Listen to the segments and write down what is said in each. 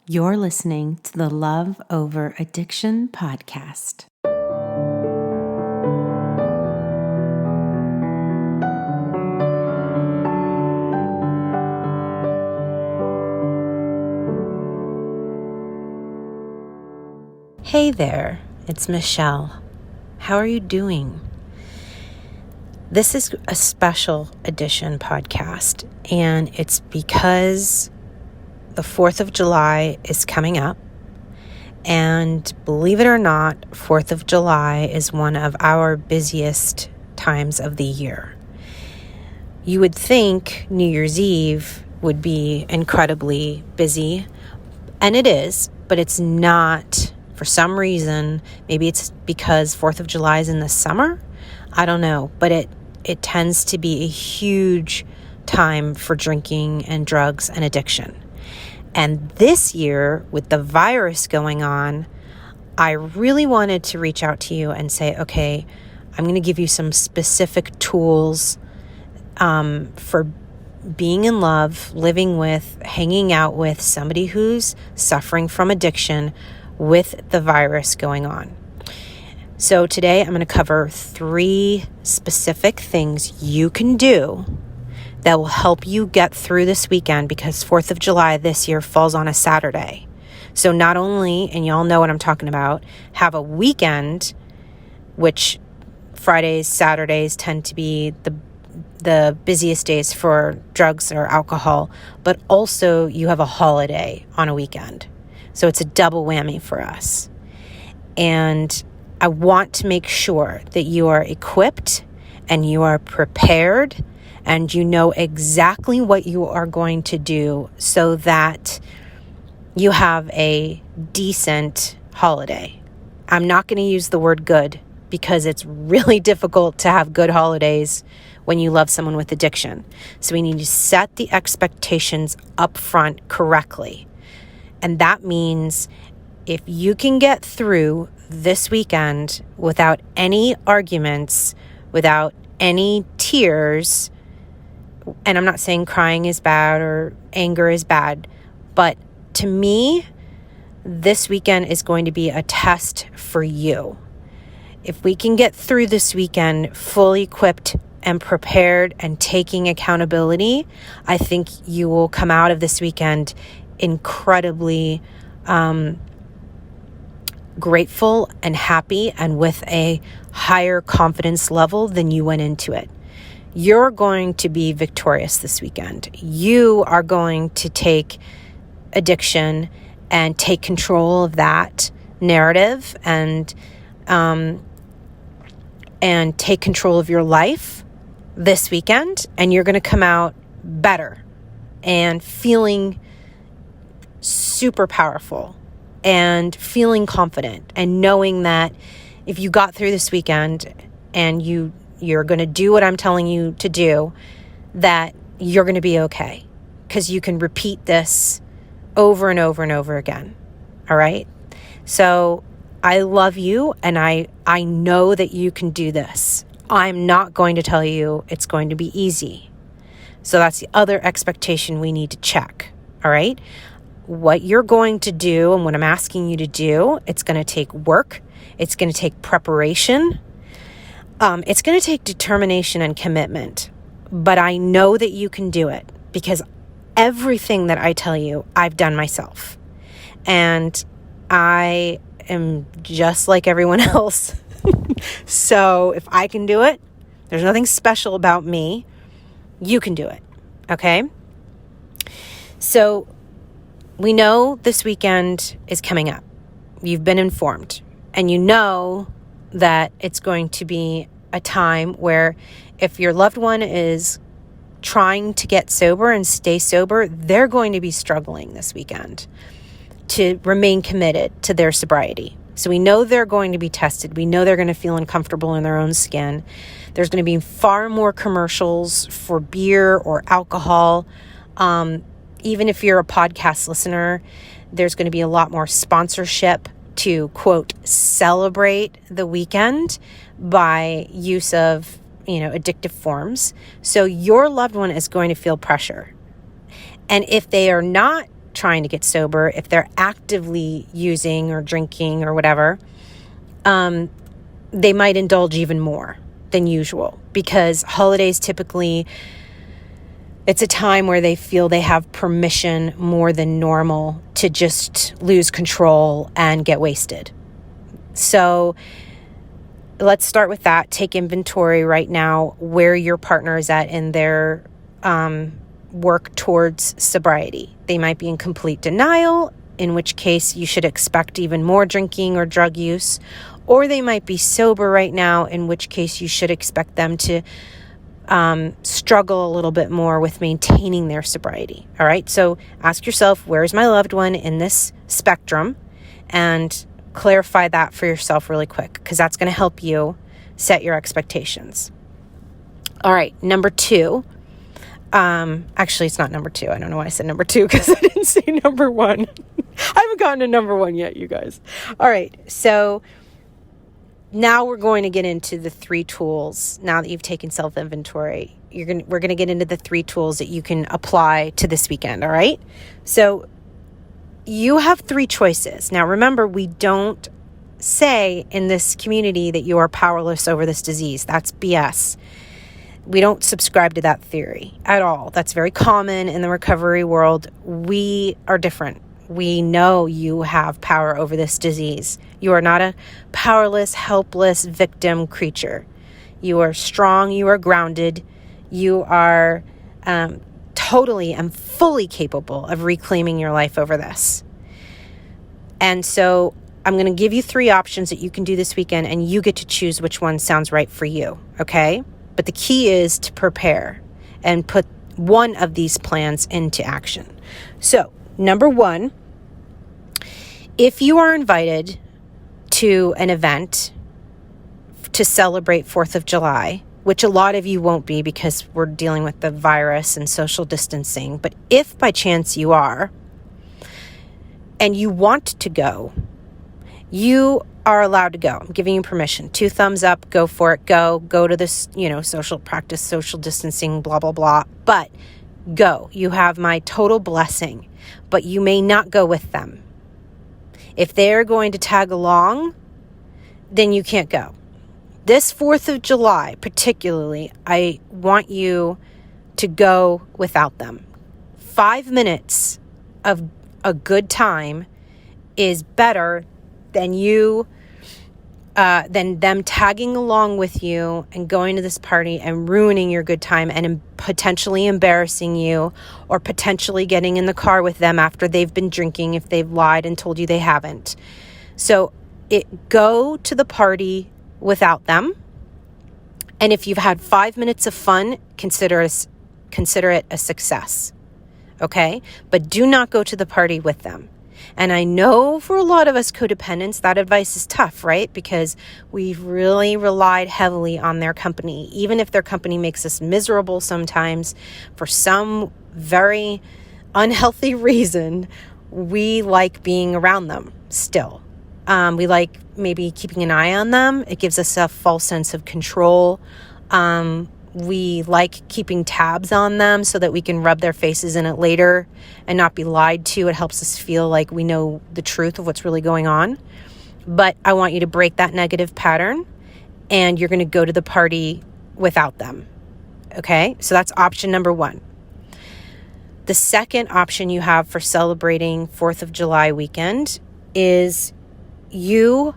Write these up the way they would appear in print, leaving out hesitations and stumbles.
You're listening to the Love Over Addiction podcast. Hey there, it's Michelle. How are you doing? This is a special edition podcast, and it's because the 4th of July is coming up. And believe it or not, 4th of July is one of our busiest times of the year. You would think New Year's Eve would be incredibly busy, and it is, but it's not. For some reason, maybe it's because 4th of July is in the summer. I don't know, but it tends to be a huge time for drinking and drugs and addiction. And this year, with the virus going on, I really wanted to reach out to you and say, okay, I'm going to give you some specific tools for being in love, living with, hanging out with somebody who's suffering from addiction with the virus going on. So today I'm going to cover 3 specific things you can do that will help you get through this weekend, because 4th of July this year falls on a Saturday. So not only, and y'all know what I'm talking about, have a weekend, which Fridays, Saturdays tend to be the busiest days for drugs or alcohol, but also you have a holiday on a weekend. So it's a double whammy for us. And I want to make sure that you are equipped and you are prepared and you know exactly what you are going to do so that you have a decent holiday. I'm not going to use the word good because it's really difficult to have good holidays when you love someone with addiction. So we need to set the expectations up front correctly. And that means if you can get through this weekend without any arguments, without any tears, and I'm not saying crying is bad or anger is bad, but to me, this weekend is going to be a test for you. If we can get through this weekend fully equipped and prepared and taking accountability, I think you will come out of this weekend incredibly grateful and happy and with a higher confidence level than you went into it. You're going to be victorious this weekend. You are going to take addiction and take control of that narrative and take control of your life this weekend. And you're going to come out better and feeling super powerful and feeling confident and knowing that if you got through this weekend and you're going to do what I'm telling you to do, that you're going to be okay, because you can repeat this over and over and over again. All right. So I love you, and I know that you can do this. I'm not going to tell you it's going to be easy. So that's the other expectation we need to check. All right. What you're going to do and what I'm asking you to do, it's going to take work. It's going to take preparation. It's going to take determination and commitment. But I know that you can do it, because everything that I tell you, I've done myself. And I am just like everyone else. So if I can do it, there's nothing special about me. You can do it. Okay? So we know this weekend is coming up. You've been informed. And you know that it's going to be a time where if your loved one is trying to get sober and stay sober, they're going to be struggling this weekend to remain committed to their sobriety. So we know they're going to be tested. We know they're going to feel uncomfortable in their own skin. There's going to be far more commercials for beer or alcohol. Even if you're a podcast listener, there's going to be a lot more sponsorship to, quote, celebrate the weekend by use of, addictive forms. So your loved one is going to feel pressure. And if they are not trying to get sober, if they're actively using or drinking or whatever, they might indulge even more than usual, because holidays typically, it's a time where they feel they have permission more than normal to just lose control and get wasted. So let's start with that. Take inventory right now where your partner is at in their work towards sobriety. They might be in complete denial, in which case you should expect even more drinking or drug use, or they might be sober right now, in which case you should expect them to struggle a little bit more with maintaining their sobriety. All right. So ask yourself, where's my loved one in this spectrum? And clarify that for yourself really quick, because that's going to help you set your expectations. All right. Number 2. Actually, it's not number 2. I don't know why I said number 2, because I didn't say number 1. I haven't gotten to number 1 yet, you guys. All right. So now we're going to get into the 3 tools. Now that you've taken self-inventory, we're going to get into the 3 tools that you can apply to this weekend. All right. So you have 3 choices. Now, remember, we don't say in this community that you are powerless over this disease. That's BS. We don't subscribe to that theory at all. That's very common in the recovery world. We are different. We know you have power over this disease. You are not a powerless, helpless victim creature. You are strong. You are grounded. You are totally and fully capable of reclaiming your life over this. And so I'm going to give you 3 options that you can do this weekend, and you get to choose which one sounds right for you. Okay? But the key is to prepare and put one of these plans into action. So, number 1, if you are invited to an event to celebrate 4th of July, which a lot of you won't be because we're dealing with the virus and social distancing, but if by chance you are, and you want to go, you are allowed to go. I'm giving you permission. 2 thumbs up, go for it, go to this, social practice, social distancing, blah, blah, blah, but go. You have my total blessing, but you may not go with them. If they're going to tag along, then you can't go. This 4th of July, particularly, I want you to go without them. 5 minutes of a good time is better than than them tagging along with you and going to this party and ruining your good time and potentially embarrassing you, or potentially getting in the car with them after they've been drinking if they've lied and told you they haven't. So go to the party without them. And if you've had 5 minutes of fun, consider it a success. Okay? But do not go to the party with them. And I know for a lot of us codependents, that advice is tough, right? Because we've really relied heavily on their company. Even if their company makes us miserable sometimes, for some very unhealthy reason, we like being around them still. We like maybe keeping an eye on them. It gives us a false sense of control. We like keeping tabs on them so that we can rub their faces in it later and not be lied to. It helps us feel like we know the truth of what's really going on. But I want you to break that negative pattern, and you're going to go to the party without them. Okay? So that's option number 1. The second option you have for celebrating 4th of July weekend is you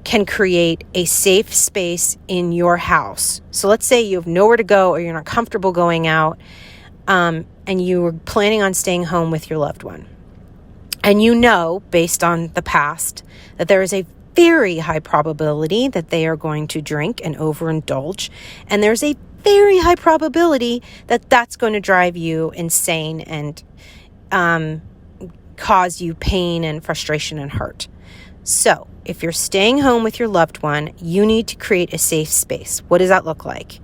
can create a safe space in your house. So let's say you have nowhere to go, or you're not comfortable going out, and you were planning on staying home with your loved one. And you know, based on the past, that there is a very high probability that they are going to drink and overindulge. And there's a very high probability that that's going to drive you insane and cause you pain and frustration and hurt. So if you're staying home with your loved one, you need to create a safe space. What does that look like?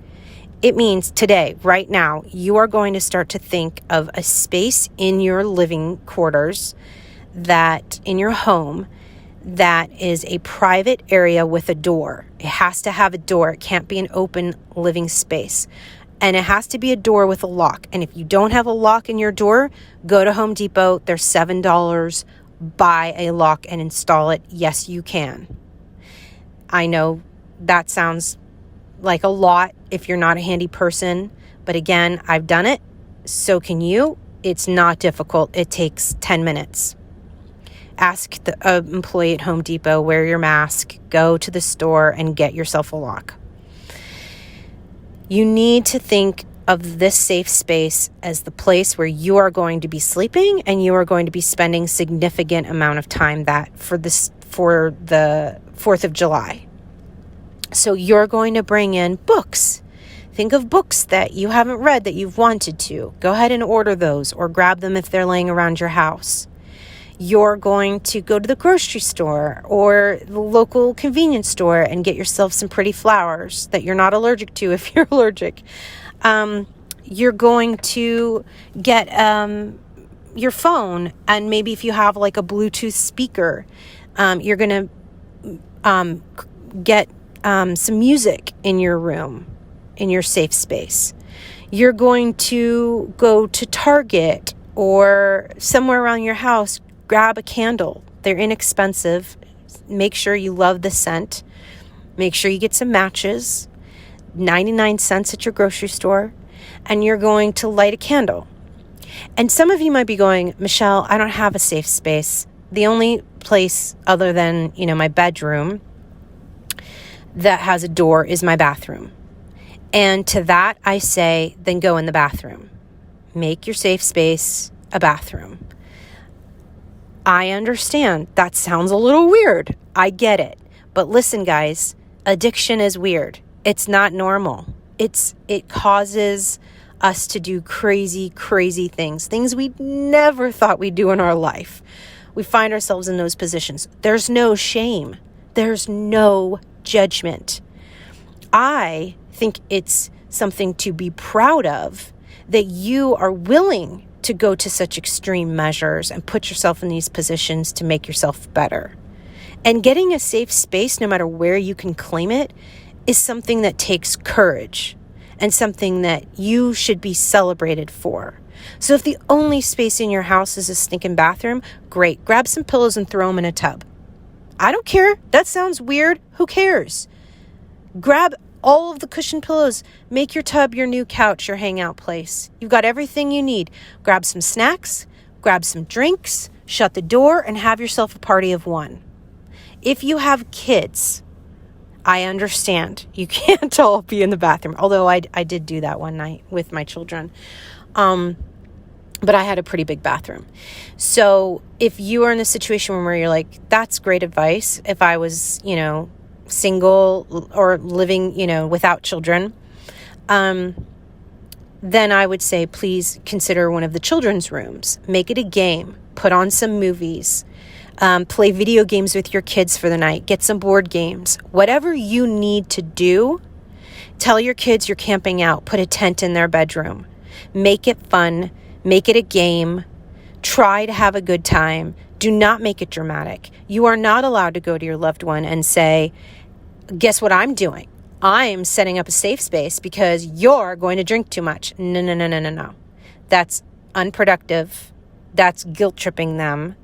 It means today, right now, you are going to start to think of a space in your living quarters, that in your home, that is a private area with a door. It has to have a door. It can't be an open living space. And it has to be a door with a lock. And if you don't have a lock in your door, go to Home Depot. They're $7. Buy a lock and install it. Yes, you can. I know that sounds like a lot if you're not a handy person. But again, I've done it. So can you. It's not difficult. It takes 10 minutes. Ask the employee at Home Depot, wear your mask, go to the store and get yourself a lock. You need to think of this safe space as the place where you are going to be sleeping and you are going to be spending significant amount of time for the 4th of July. So you're going to bring in books. Think of books that you haven't read that you've wanted to. Go ahead and order those or grab them if they're laying around your house. You're going to go to the grocery store or the local convenience store and get yourself some pretty flowers that you're not allergic to if you're allergic. You're going to get your phone, and maybe if you have like a Bluetooth speaker, you're going to get some music in your room, in your safe space. You're going to go to Target or somewhere around your house. Grab a candle. They're inexpensive. Make sure you love the scent. Make sure you get some matches. 99 cents at your grocery store. And you're going to light a candle. And some of you might be going, Michelle, I don't have a safe space. The only place other than, my bedroom that has a door is my bathroom. And to that I say, then go in the bathroom. Make your safe space a bathroom. I understand that sounds a little weird. I get it. But listen, guys, addiction is weird. It's not normal. It causes us to do crazy, crazy things we never thought we'd do in our life. We find ourselves in those positions. There's no shame. There's no judgment. I think it's something to be proud of that you are willing to go to such extreme measures and put yourself in these positions to make yourself better. And getting a safe space, no matter where you can claim it, is something that takes courage and something that you should be celebrated for. So if the only space in your house is a stinking bathroom, great. Grab some pillows and throw them in a tub. I don't care. That sounds weird. Who cares? Grab all of the cushioned pillows. Make your tub your new couch, your hangout place. You've got everything you need. Grab some snacks, grab some drinks, shut the door, and have yourself a party of one. If you have kids, I understand. You can't all be in the bathroom. Although I did do that one night with my children. But I had a pretty big bathroom. So if you are in a situation where you're like, that's great advice. If I was, single or living, without children, then I would say, please consider one of the children's rooms. Make it a game. Put on some movies. Play video games with your kids for the night. Get some board games. Whatever you need to do, tell your kids you're camping out. Put a tent in their bedroom. Make it fun. Make it a game. Try to have a good time. Do not make it dramatic. You are not allowed to go to your loved one and say, guess what I'm doing? I'm setting up a safe space because you're going to drink too much. No. That's unproductive. That's guilt tripping them.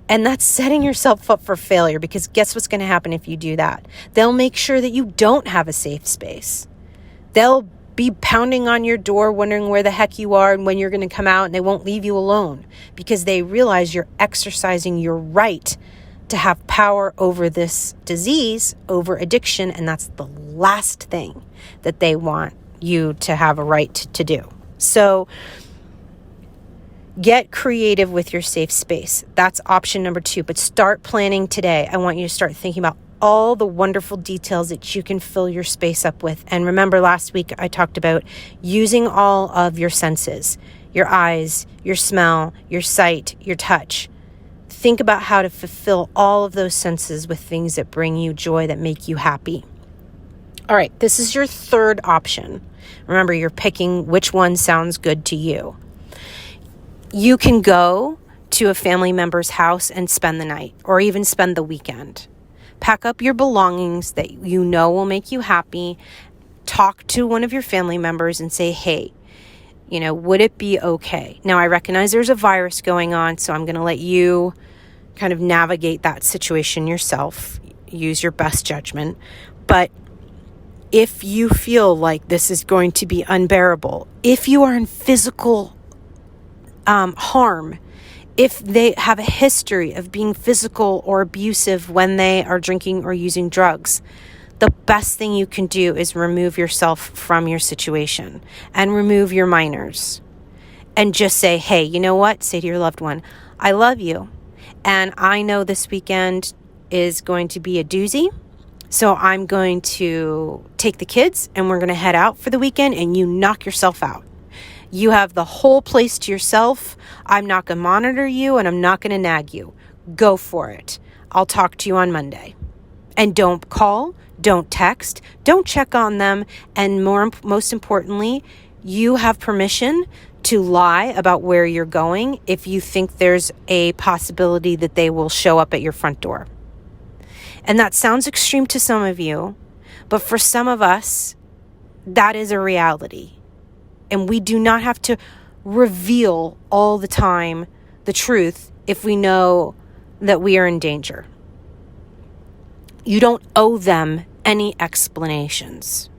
And that's setting yourself up for failure, because guess what's going to happen if you do that? They'll make sure that you don't have a safe space. They'll be pounding on your door, wondering where the heck you are and when you're going to come out, and they won't leave you alone because they realize you're exercising your right to have power over this disease, over addiction, and that's the last thing that they want you to have a right to do. So get creative with your safe space. That's option number 2, but start planning today. I want you to start thinking about all the wonderful details that you can fill your space up with. And remember, last week I talked about using all of your senses, your eyes, your smell, your sight, your touch. Think about how to fulfill all of those senses with things that bring you joy, that make you happy. All right, this is your third option. Remember, you're picking which one sounds good to you. You can go to a family member's house and spend the night, or even spend the weekend. Pack up your belongings that you know will make you happy talk to one of your family members and say, hey, would it be okay? Now, I recognize there's a virus going on, so I'm going to let you kind of navigate that situation yourself. Use your best judgment. But if you feel like this is going to be unbearable, if you are in physical harm, if they have a history of being physical or abusive when they are drinking or using drugs, the best thing you can do is remove yourself from your situation and remove your minors and just say, hey, you know what? Say to your loved one, I love you. And I know this weekend is going to be a doozy. So I'm going to take the kids and we're going to head out for the weekend, and you knock yourself out. You have the whole place to yourself. I'm not going to monitor you and I'm not going to nag you. Go for it. I'll talk to you on Monday. And don't call, don't text, don't check on them. And most importantly, you have permission to lie about where you're going if you think there's a possibility that they will show up at your front door. And that sounds extreme to some of you, but for some of us, that is a reality. And we do not have to reveal all the time the truth if we know that we are in danger. You don't owe them any explanations,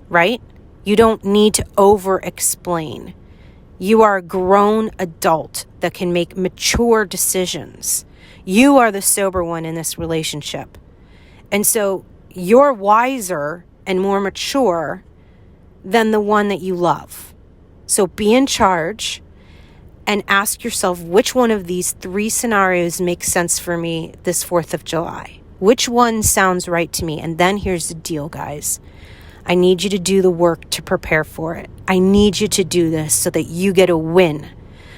right? You don't need to over-explain. You are a grown adult that can make mature decisions. You are the sober one in this relationship. And so you're wiser and more mature than the one that you love. So be in charge and ask yourself, which one of these 3 scenarios makes sense for me this 4th of July? Which one sounds right to me? And then here's the deal, guys. I need you to do the work to prepare for it. I need you to do this so that you get a win,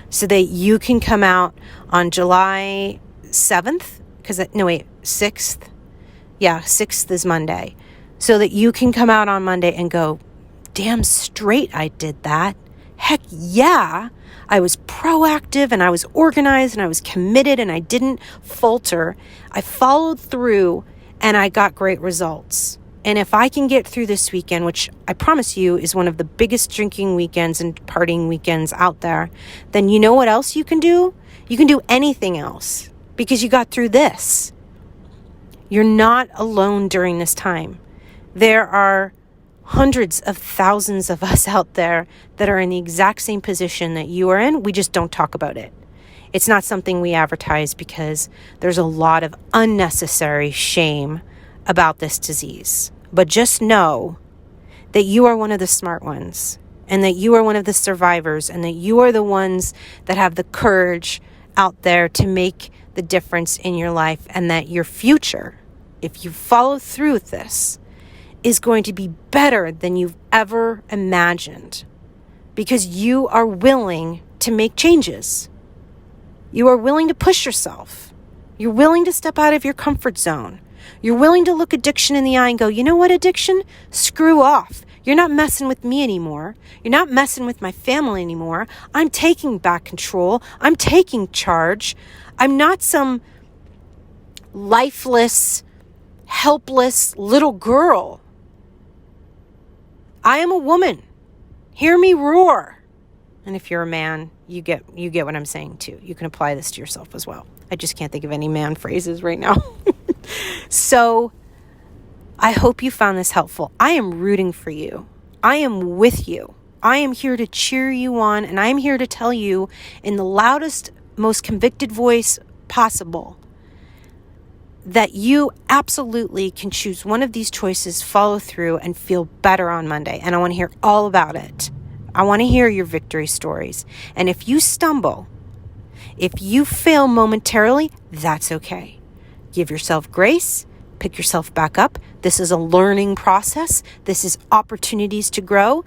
so that you can come out on July 7th, 6th. Yeah, 6th is Monday. So that you can come out on Monday and go, damn straight I did that. Heck yeah. I was proactive and I was organized and I was committed and I didn't falter. I followed through and I got great results. And if I can get through this weekend, which I promise you is one of the biggest drinking weekends and partying weekends out there, then you know what else you can do? You can do anything else because you got through this. You're not alone during this time. There are hundreds of thousands of us out there that are in the exact same position that you are in. We just don't talk about it. It's not something we advertise because there's a lot of unnecessary shame about this disease. But just know that you are one of the smart ones and that you are one of the survivors and that you are the ones that have the courage out there to make the difference in your life, and that your future, if you follow through with this, is going to be better than you've ever imagined because you are willing to make changes. You are willing to push yourself. You're willing to step out of your comfort zone. You're willing to look addiction in the eye and go, you know what, addiction? Screw off. You're not messing with me anymore. You're not messing with my family anymore. I'm taking back control. I'm taking charge. I'm not some lifeless, helpless little girl. I am a woman. Hear me roar. And if you're a man, you get what I'm saying too. You can apply this to yourself as well. I just can't think of any man phrases right now. So I hope you found this helpful. I am rooting for you. I am with you. I am here to cheer you on, and I am here to tell you in the loudest, most convicted voice possible that you absolutely can choose one of these choices, follow through, and feel better on Monday. And I want to hear all about it. I want to hear your victory stories. And if you stumble, if you fail momentarily, that's okay. Give yourself grace. Pick yourself back up. This is a learning process. This is opportunities to grow.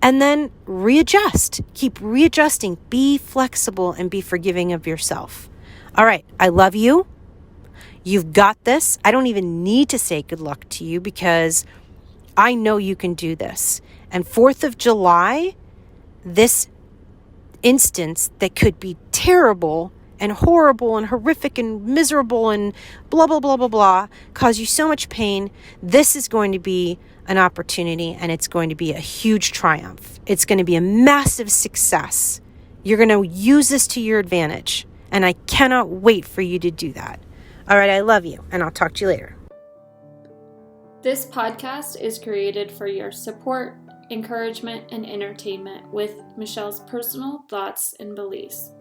And then readjust. Keep readjusting. Be flexible and be forgiving of yourself. All right. I love you. You've got this. I don't even need to say good luck to you because I know you can do this. And 4th of July, this instance that could be terrible and horrible and horrific and miserable and blah, blah, blah, blah, blah, cause you so much pain. This is going to be an opportunity, and it's going to be a huge triumph. It's going to be a massive success. You're going to use this to your advantage, and I cannot wait for you to do that. All right, I love you, and I'll talk to you later. This podcast is created for your support, encouragement, and entertainment with Michelle's personal thoughts and beliefs.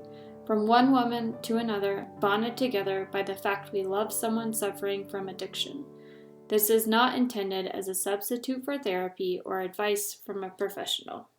From one woman to another, bonded together by the fact we love someone suffering from addiction. This is not intended as a substitute for therapy or advice from a professional.